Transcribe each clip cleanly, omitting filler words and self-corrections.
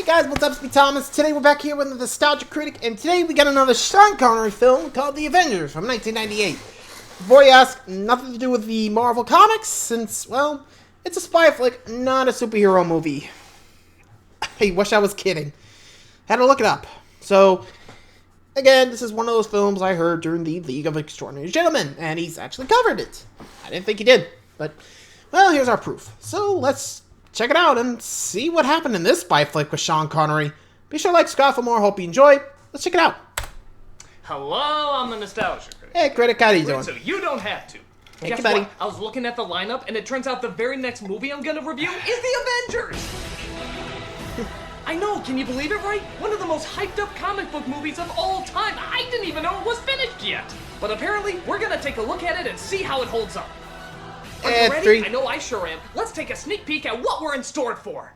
guys, what's up? It's me, Thomas. Today we're back here with the Nostalgia Critic, and today we got another Sean Connery film called The Avengers from 1998. Before you ask, nothing to do with the Marvel Comics, since, well, it's a spy flick, not a superhero movie. I wish I was kidding. Had to look it up. So, again, this is one of those films I heard during the League of Extraordinary Gentlemen, and he's actually covered it. I didn't think he did, but, well, here's our proof. So, let's check it out and see what happened in this spy flick with Sean Connery. Be sure to like, subscribe for more. Hope you enjoy. Let's check it out. Hello, I'm the Nostalgia Critic. Hey, Critic, how you doing? So you don't have to. Thank Guess you, buddy. what? I was looking at the lineup, and it turns out the very next movie I'm gonna review is The Avengers! I know, can you believe it, right? One of the most hyped up comic book movies of all time. I didn't even know it was finished yet. But apparently, we're gonna take a look at it and see how it holds up. Are you ready? 3. I know I sure am. Let's take a sneak peek at what we're in store for.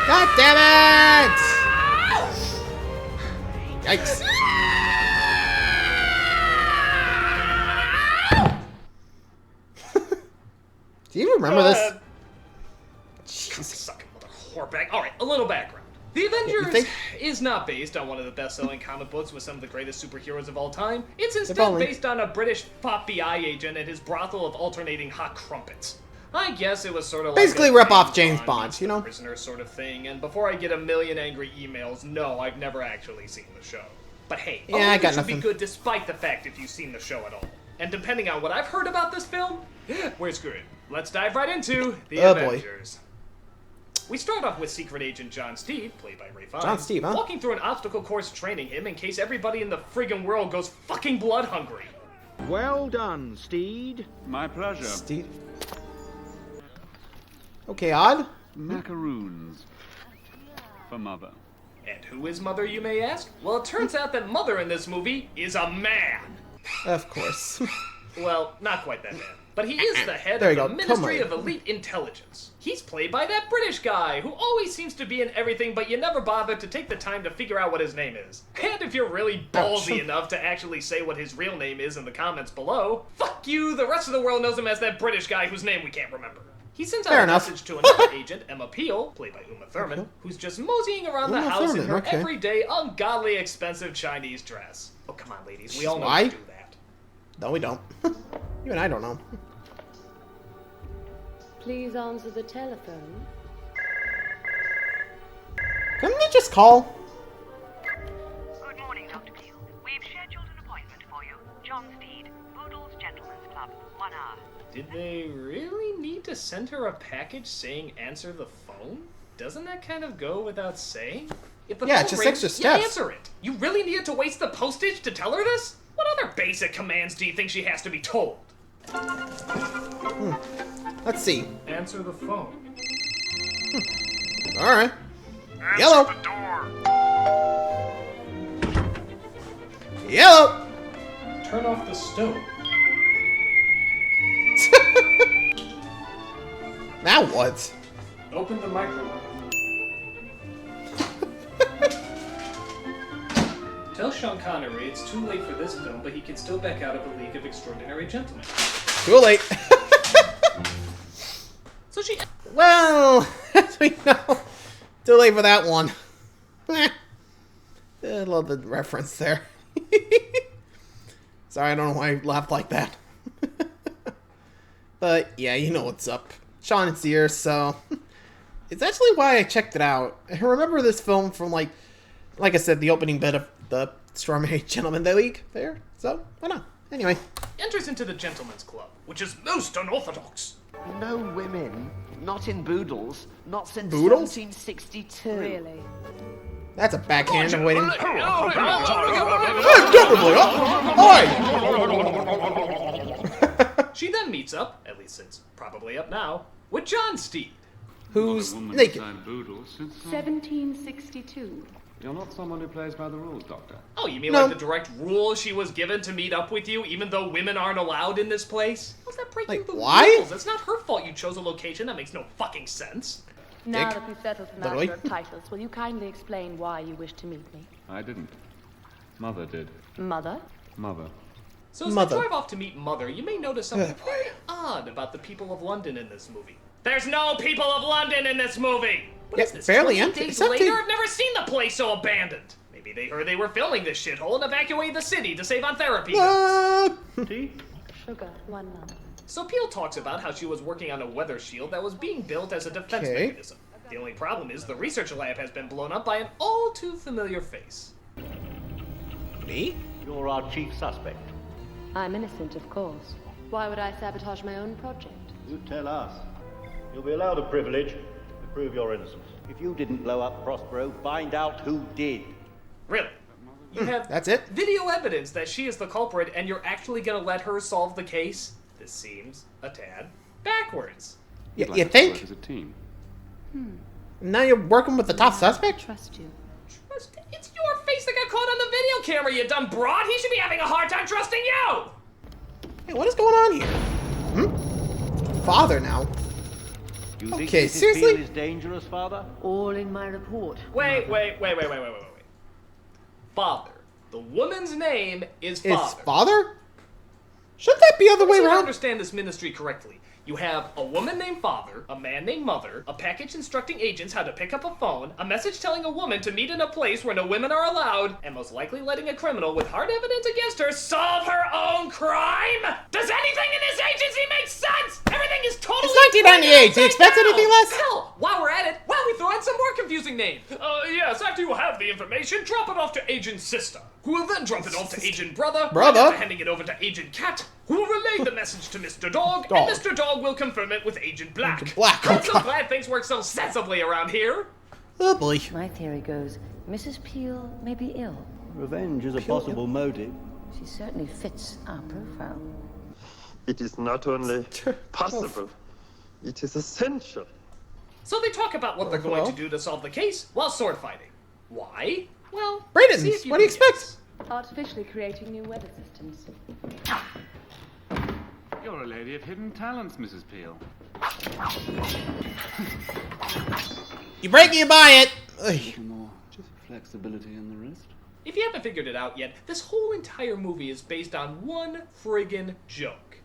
God damn it! Yikes. Do you remember this? Jesus. Sucking mother whorebag. Alright, a little background. The Avengers is not based on one of the best-selling comic books with some of the greatest superheroes of all time. It's instead based on a British FBI agent and his brothel of alternating hot crumpets. I guess it was sort of basically like rip off James Bond, you know? Prisoner sort of thing. And before I get a million angry emails, no, I've never actually seen the show. But hey, yeah, I got should nothing. be good despite the fact if you've seen the show at all. And depending on what I've heard about this film, we're screwed. Let's dive right into The Avengers. Boy. We start off with Secret Agent John Steed, played by Ray Fiennes, John Steed, huh? walking through an obstacle course training him in case everybody in the friggin' world goes fucking blood hungry. Well done, Steed. My pleasure. Steed. Okay, odd. Macaroons. For Mother. And who is Mother, you may ask? Well, it turns out that Mother in this movie is a man. Of course. Well, not quite that bad. But he is the head There of you the go. Ministry of Elite Intelligence. He's played by that British guy who always seems to be in everything, but you never bother to take the time to figure out what his name is. And if you're really ballsy enough to actually say what his real name is in the comments below, fuck you, the rest of the world knows him as that British guy whose name we can't remember. He sends out a message to another agent, Emma Peel, played by Uma Thurman, who's just moseying around the house in her everyday, ungodly expensive Chinese dress. Oh, come on, ladies, we all know how to do that. No, we don't. You and I don't know. Please answer the telephone. Couldn't you just call? Good morning, Dr. Peel. We've scheduled an appointment for you. John Steed, Boodle's Gentleman's Club, 1 hour. Did they really need to send her a package saying answer the phone? Doesn't that kind of go without saying? If the phone just rings, extra steps. you answer it. You really needed to waste the postage to tell her this? What other basic commands do you think she has to be told? Let's see. Answer the phone. Alright. Answer Yellow. the door. Yellow. Turn off the stove. Now what? Open the microwave. Tell Sean Connery it's too late for this film, but he can still back out of the League of Extraordinary Gentlemen. Too late. So she... Well, as we know, too late for that one. I love the reference there. Sorry, I don't know why I laughed like that. But yeah, you know what's up. Sean is here, so it's actually why I checked it out. I remember this film from like I said, the opening bit of the Extraordinary Gentlemen League there. So why not? Anyway, enters into the Gentleman's Club, which is most unorthodox. No women, not in Boodles, not since Boodles? 1762. Really? that's a backhand of waiting. She then meets up, at least it's probably up now, with John Steed. Who's Woman naked? inside Boodle since 1762. You're not someone who plays by the rules, Doctor. Oh, you mean No. like the direct rule she was given to meet up with you, even though women aren't allowed in this place? How's that breaking Like, the why? rules? It's not her fault you chose a location. That makes no fucking sense. Now Dick. that we've settled the Literally. matter of titles, will you kindly explain why you wish to meet me? I didn't. Mother did. Mother? Mother. So as Mother. they drive off to meet Mother, you may notice something very odd about the people of London in this movie. There's no people of London in this movie! What Yeah, is this, fairly 20 empty. days It's empty. later? I've never seen the place so abandoned! Maybe they heard they were filming this shithole and evacuated the city to save on therapy bills. Tea? Sugar, 1 month. So Peel talks about how she was working on a weather shield that was being built as a defense Okay. mechanism. The only problem is the research lab has been blown up by an all too familiar face. Me? You're our chief suspect. I'm innocent, of course. Why would I sabotage my own project? You tell us. You'll be allowed a privilege to prove your innocence. If you didn't blow up Prospero, find out who did. Really? You have That's it? video evidence that she is the culprit and you're actually gonna let her solve the case? This seems a tad backwards. You Like us to work think? as a team. Now you're working with the top suspect? Trust you. It's your face that got caught on the video camera, you dumb broad! He should be having a hard time trusting you! Hey, what is going on here? Father now. You think Okay, Mrs. seriously? Peel is dangerous, Father? All in my report. Wait. Father. The woman's name is Is Father. father? Shouldn't that be the other way See if I around? understand this ministry correctly. You have a woman named Father, a man named Mother, a package instructing agents how to pick up a phone, a message telling a woman to meet in a place where no women are allowed, and most likely letting a criminal with hard evidence against her solve her own crime? Does anything in this agency make sense? Everything is totally It's 1998. Do you expect upside down. anything less? Hell, while we're at it, why don't we throw in some more confusing names? Yes, after you have the information, drop it off to Agent Sister, who will then drop it off to Agent Brother, Brother? right after handing it over to Agent Cat, who will relay the message to Mr. Dog, Dog. and Mr. Dog will confirm it with Agent Black. Agent Black, I'm oh so God. glad things work so sensibly around here. Oh boy. My theory goes, Mrs. Peel may be ill. Revenge is a possible motive. She certainly fits our profile. It is not only possible, it is essential. So they talk about what they're going to do to solve the case while sword fighting. Why? Well, Brayden, see if what do you can expect? guess. Artificially creating new weather systems. You're a lady of hidden talents, Mrs. Peel. You break it, you buy it. Ugh. More flexibility in the wrist. If you haven't figured it out yet, this whole entire movie is based on one friggin' joke.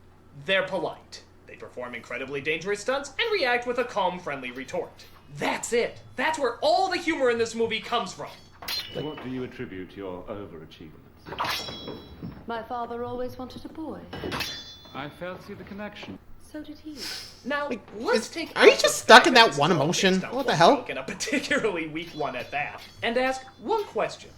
They're polite. They perform incredibly dangerous stunts and react with a calm, friendly retort. That's it. That's where all the humor in this movie comes from. What do you attribute to your overachievements? My father always wanted a boy. I failed to see the connection. So did he. Now, Like, let's is- take are you out just the stuck fact in that that this one is all emotion? based on What the one hell? joke, and a particularly weak one at that. And ask one question.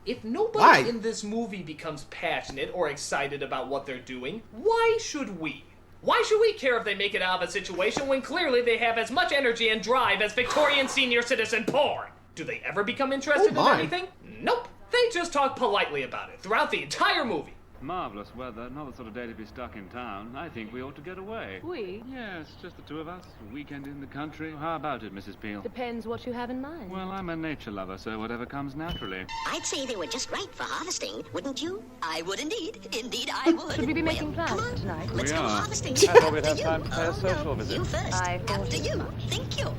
If nobody Why? in this movie becomes passionate or excited about what they're doing, why should we? Why should we care if they make it out of a situation when clearly they have as much energy and drive as Victorian senior citizen porn? Do they ever become interested in my. anything? Nope. They just talk politely about it throughout the entire movie. Marvelous weather, not the sort of day to be stuck in town. I think we ought to get away. We? Yes, just the two of us. A weekend in the country. How about it, Mrs. Peel? Depends what you have in mind. Well, I'm a nature lover, so whatever comes naturally. I'd say they were just right for harvesting, wouldn't you? I would indeed. Indeed, I would. Should we be making Well, plans come on. tonight? Let's We go are. harvesting. I thought we'd have After time you. to pay a Oh, social no. visit. You first. I thought After as you. much. Thank you.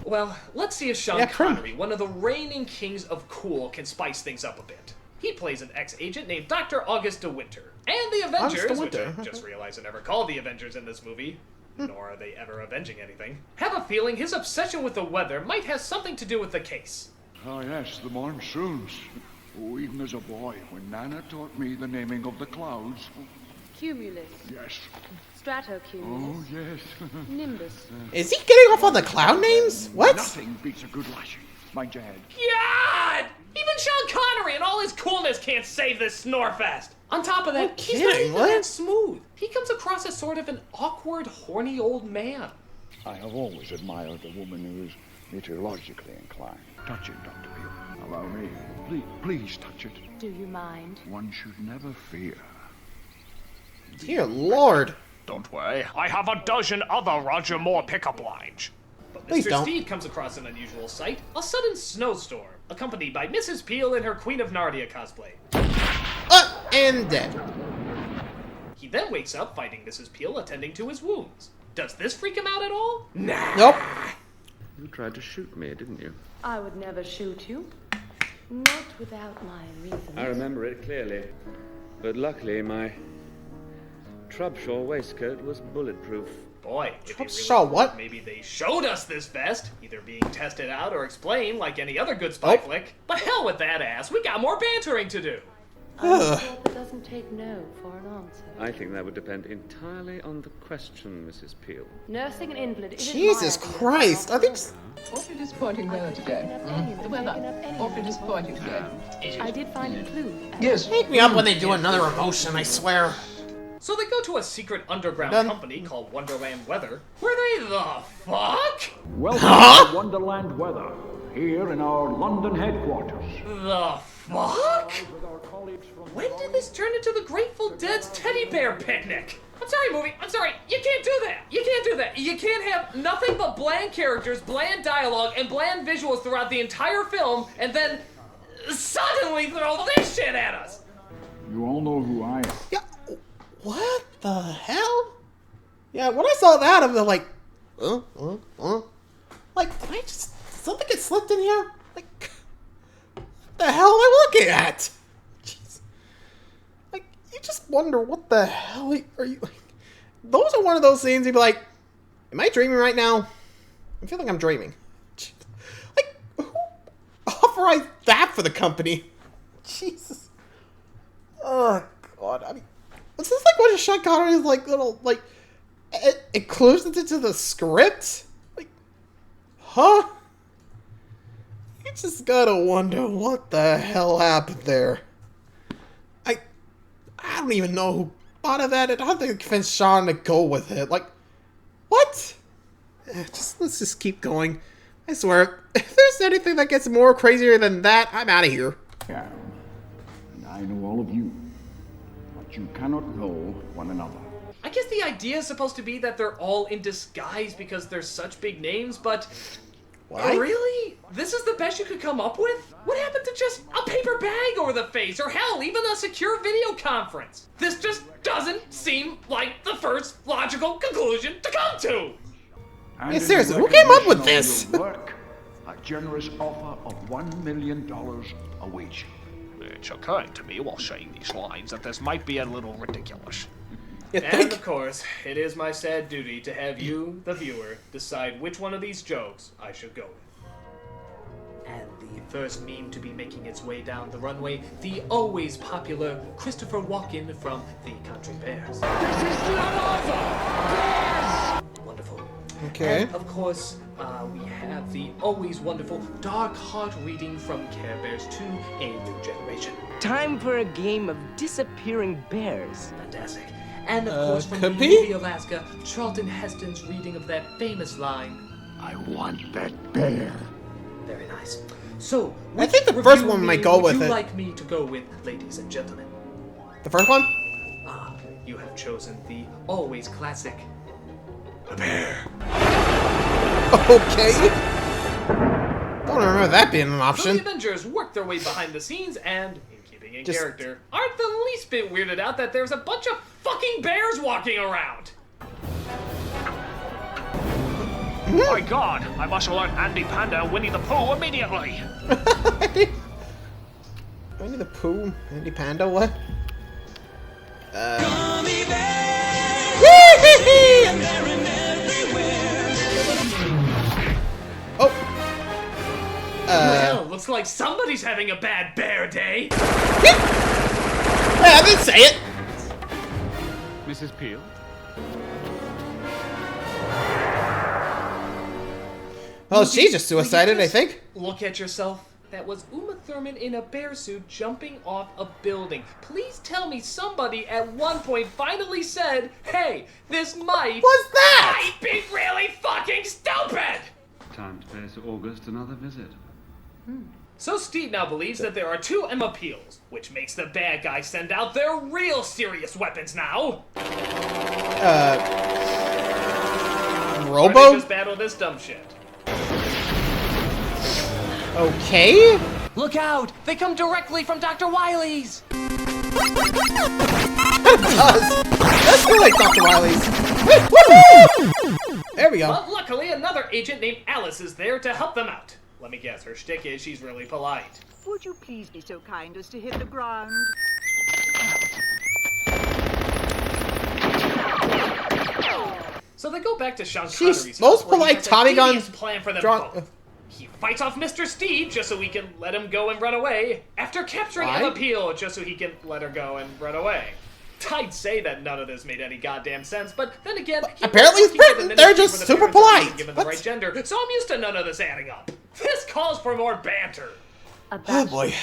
Well, let's see if Sean Yeah, Prim. Connery, one of the reigning kings of cool, can spice things up a bit. He plays an ex-agent named Dr. August de Winter. And the Avengers, August de which Winter. I just realized are never called the Avengers in this movie, nor are they ever avenging anything, have a feeling his obsession with the weather might have something to do with the case. Oh, yes, the monsoons. Oh, even as a boy, when Nana taught me the naming of the clouds. Cumulus. Yes. Stratocumulus. Oh, yes. Nimbus. Is he getting off on the cloud names? What? Nothing beats a good lashing. Mind your head. God! Even Sean Connery and all his coolness can't save this snorefest! On top of that, No he's not kidding, even what? that smooth. He comes across as sort of an awkward, horny old man. I have always admired a woman who is meteorologically inclined. Touch it, Dr. Peel. Allow me. Please touch it. Do you mind? One should never fear. Dear Lord. Don't worry. I have a dozen other Roger Moore pickup lines. But Please Mr. don't. Steed comes across an unusual sight, a sudden snowstorm, accompanied by Mrs. Peel in her Queen of Narnia cosplay. And dead. He then wakes up fighting Mrs. Peel attending to his wounds. Does this freak him out at all? Nah. Nope. You tried to shoot me, didn't you? I would never shoot you. Not without my reasons. I remember it clearly. But luckily, my Trubshaw waistcoat was bulletproof. Boy, if you really Trubshaw what? maybe they showed us this vest, either being tested out or explained like any other good spy flick. But hell with that ass, we got more bantering to do. I'm sure that doesn't take no for an answer. I think that would depend entirely on the question, Mrs. Peel. Nursing an invalid is Jesus Christ! I think. Awfully disappointing weather today. The weather. Awfully disappointing today. I did find a clue. Yes. Wake me up when they do another emotion, I swear. So they go to a secret underground company called Wonderland Weather, where they the fuck? Welcome to Wonderland Weather, here in our London headquarters. The fuck? When did this turn into the Grateful Dead's teddy bear picnic? I'm sorry, movie. I'm sorry. You can't do that. You can't do that. You can't have nothing but bland characters, bland dialogue, and bland visuals throughout the entire film, and then suddenly throw this shit at us. You all know who I am. Yeah. What the hell? Yeah, when I saw that, I'm like, like, did I just something get slipped in here? Like, what the hell am I looking at? Jeez. Like, you just wonder what the hell are you? Like, those are one of those scenes you'd be like, am I dreaming right now? I feel like I'm dreaming. Jeez. Like, who authorized that for the company? Jesus. Oh God. I mean. Was this like one of Sean Connery's like little like inclusions into the script? Like, huh? You just gotta wonder what the hell happened there. I don't even know who thought of that. I don't think I convinced Sean to go with it. Like, what? Let's just keep going. I swear, if there's anything that gets more crazier than that, I'm out of here. Yeah, and I know all of you. You cannot know one another. I guess the idea is supposed to be that they're all in disguise because they're such big names, but really? This is the best you could come up with? What happened to just a paper bag over the face, or hell, even a secure video conference? This just doesn't seem like the first logical conclusion to come to! Hey, seriously, who came up with this? Work, a generous offer of $1 million awaits you. It's occurring to me while saying these lines that this might be a little ridiculous. And of course, it is my sad duty to have you, the viewer, decide which one of these jokes I should go with. And the first meme to be making its way down the runway, the always popular Christopher Walken from The Country Bears. This is Bears! Wonderful. Okay. And of course, we have the always wonderful Dark Heart reading from Care Bears 2, A New Generation. Time for a game of disappearing bears. Fantastic. And of course, from could Movie Alaska, Charlton Heston's reading of that famous line, I want that bear. Very nice. So, I think the first one might go with would it. you like me to go with, ladies and gentlemen? The first one? Ah, you have chosen the always classic, a bear. Okay. Don't remember that being an So option. the Avengers work their way behind the scenes and, in keeping in Just- character, aren't the least bit weirded out that there's a bunch of fucking bears walking around. My God, I must alert Andy Panda and Winnie the Pooh immediately. Winnie the Pooh, Andy Panda, what? Oh. Well, looks like somebody's having a bad bear day. Hey, I didn't say it. Mrs. Peel? Well, she just suicided, I think. Look at yourself. That was Uma Thurman in a bear suit jumping off a building. Please tell me somebody at one point finally said, hey, this might... What's that? Might be really fucking stupid! Time to pay Sir August another visit. So Steve now believes that there are two Emma Peels, which makes the bad guys send out their real serious weapons now. Robo? Or they just battle this dumb shit. Okay. Look out! They come directly from Dr. Wily's! It does. That's feel like Dr. Wily's. There we go. But luckily, another agent named Alice is there to help them out. Let me guess, her shtick is she's really polite. Would you please be so kind as to hit the ground? So they go back to Sean She's Connery's most house where he polite has a Tommy gun devious plan for them both. He fights off Mr. Steve just so he can let him go and run away, after capturing Emma Peel just so he can let her go and run away. I'd say that none of this made any goddamn sense, but then again, apparently it's Britain. They're just super polite. Given the right gender, so I'm used to none of this adding up. This calls for more banter. Oh boy.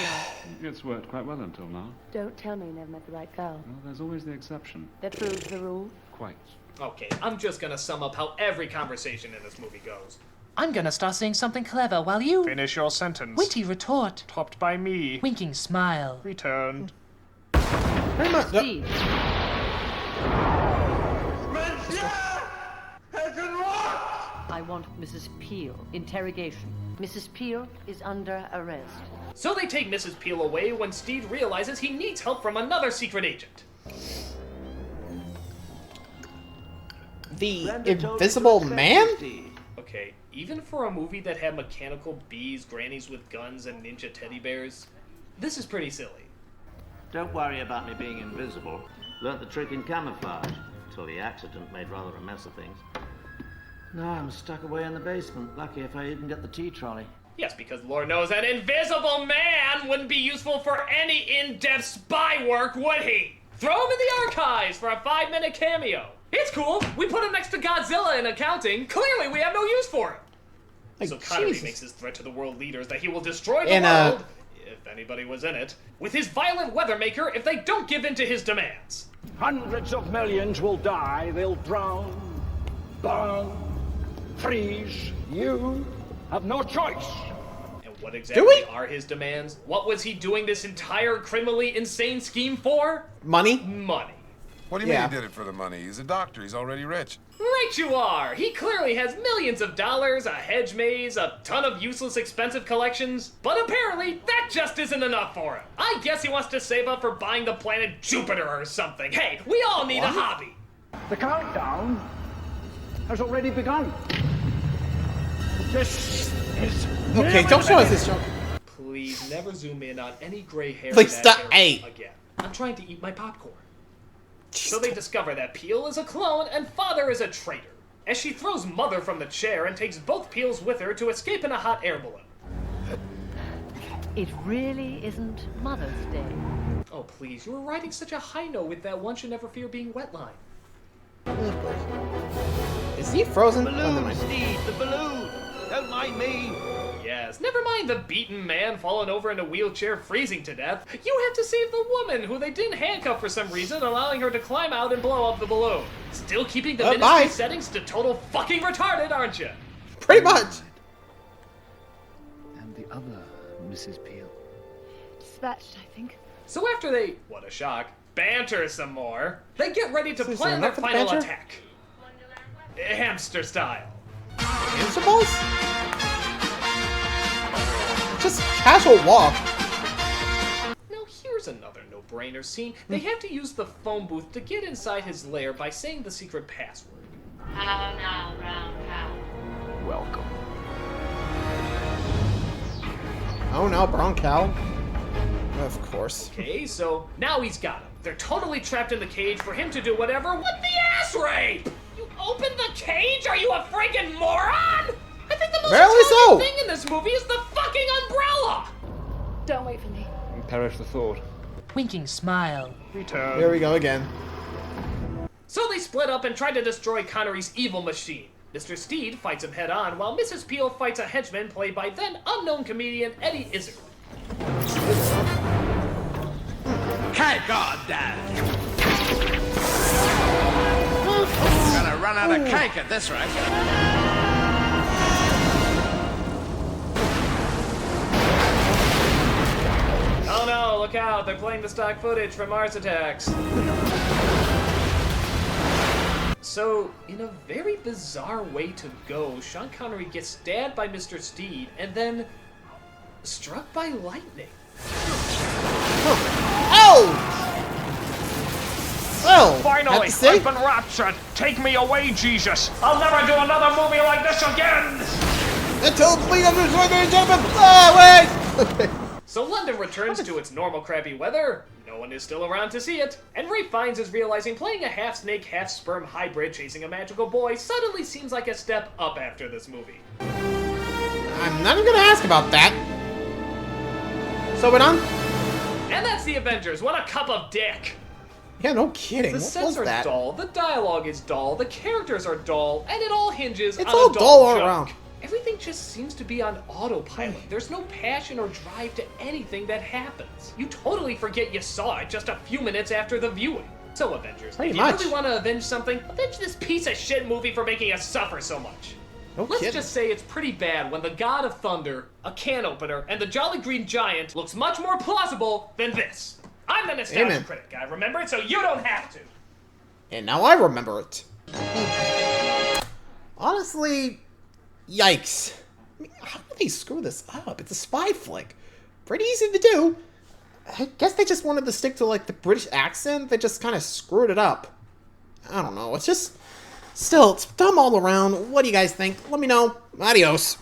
It's worked quite well until now. Don't tell me you never met the right girl. Well, there's always the exception. That proves the rule. Quite. Okay, I'm just gonna sum up how every conversation in this movie goes. I'm gonna start saying something clever while you... Finish your sentence. Witty retort. Topped by me. Winking smile. Returned. Very much. I want Mrs. Peel. Interrogation. Mrs. Peel is under arrest. So they take Mrs. Peel away when Steed realizes he needs help from another secret agent. The Invisible Man? Okay, even for a movie that had mechanical bees, grannies with guns, and ninja teddy bears, this is pretty silly. Don't worry about me being invisible. Learnt the trick in camouflage, until the accident made rather a mess of things. Now I'm stuck away in the basement. Lucky if I even get the tea trolley. Yes, because Lord knows an invisible man wouldn't be useful for any in-depth spy work, would he? Throw him in the archives for a 5-minute cameo. It's cool. We put him next to Godzilla in accounting. Clearly, we have no use for him. Like, so Connery Jesus. makes his threat to the world leaders that he will destroy the world, if anybody was in it, with his violent weathermaker if they don't give in to his demands. Hundreds of millions will die. They'll drown, burn, freeze. You have no choice. And what exactly are his demands? What was he doing this entire criminally insane scheme for? Money? Money. What do you mean he did it for the money? He's a doctor. He's already rich. Right you are! He clearly has millions of dollars, a hedge maze, a ton of useless expensive collections, but apparently that just isn't enough for him. I guess he wants to save up for buying the planet Jupiter or something. Hey, we all need a hobby! The countdown has already begun. This is... Okay, don't show us this joke. Please never zoom in on any gray hair in Please that stop. area Hey. again. I'm trying to eat my popcorn. So they discover that Peel is a clone and Father is a traitor, as she throws Mother from the chair and takes both Peels with her to escape in a hot air balloon. It really isn't Mother's Day. Oh please, you were riding such a high note with that one should never fear being wet line. Is he frozen? Balloon, Steve, the balloon! Don't mind me! Yes, never mind the beaten man falling over in a wheelchair freezing to death. You have to save the woman who they didn't handcuff for some reason, allowing her to climb out and blow up the balloon. Still keeping the ministry settings to total fucking retarded, aren't you? Pretty much. And the other Mrs. Peel. Dispatched, I think. So after they, what a shock, banter some more, they get ready to plan their final attack. Hamster style. Hamster balls? Just casual walk. Now here's another no-brainer scene. They have to use the phone booth to get inside his lair by saying the secret password. How now, brown cow? Welcome. Oh no, brown cow. Of course. Okay, so now he's got him. They're totally trapped in the cage for him to do whatever with the ass rape! You opened the cage? Are you a friggin' moron? I think the most intelligent thing in this movie is the fucking umbrella! Don't wait for me. Perish the thought. Winking smile. Return. Here we go again. So they split up and try to destroy Connery's evil machine. Mr. Steed fights him head-on, while Mrs. Peel fights a henchman played by then-unknown comedian Eddie Izzard. Hey, goddamn! Gonna run out of cake at this rate. Oh no, look out, they're playing the stock footage from Mars Attacks. So, in a very bizarre way to go, Sean Connery gets stabbed by Mr. Steed and then struck by lightning. Oh! Well, finally, I've been raptured. Take me away, Jesus. I'll never do another movie like this again. Until please, ladies and gentlemen. Oh, wait! Okay. So London returns to its normal crappy weather. No one is still around to see it. And Ray Fiennes is realizing playing a half-snake, half-sperm hybrid chasing a magical boy suddenly seems like a step up after this movie. I'm not even gonna ask about that. So we're done? And that's the Avengers. What a cup of dick! Yeah, no kidding. The What sets was are that? dull, the dialogue is dull, the characters are dull, and it all hinges It's on all a dull all joke. around. Everything just seems to be on autopilot. There's no passion or drive to anything that happens. You totally forget you saw it just a few minutes after the viewing. So Avengers, Pretty if you much. really want to avenge something, avenge this piece of shit movie for making us suffer so much. No Let's kidding. just say it's pretty bad when the God of Thunder, a can opener, and the Jolly Green Giant looks much more plausible than this. I'm the Nostalgia Amen. Critic, guy. Remember it so you don't have to. And now I remember it. Honestly, yikes. I mean, how did they screw this up? It's a spy flick. Pretty easy to do. I guess they just wanted to stick to, like, the British accent. They just kind of screwed it up. I don't know. It's just... Still, it's dumb all around. What do you guys think? Let me know. Adios.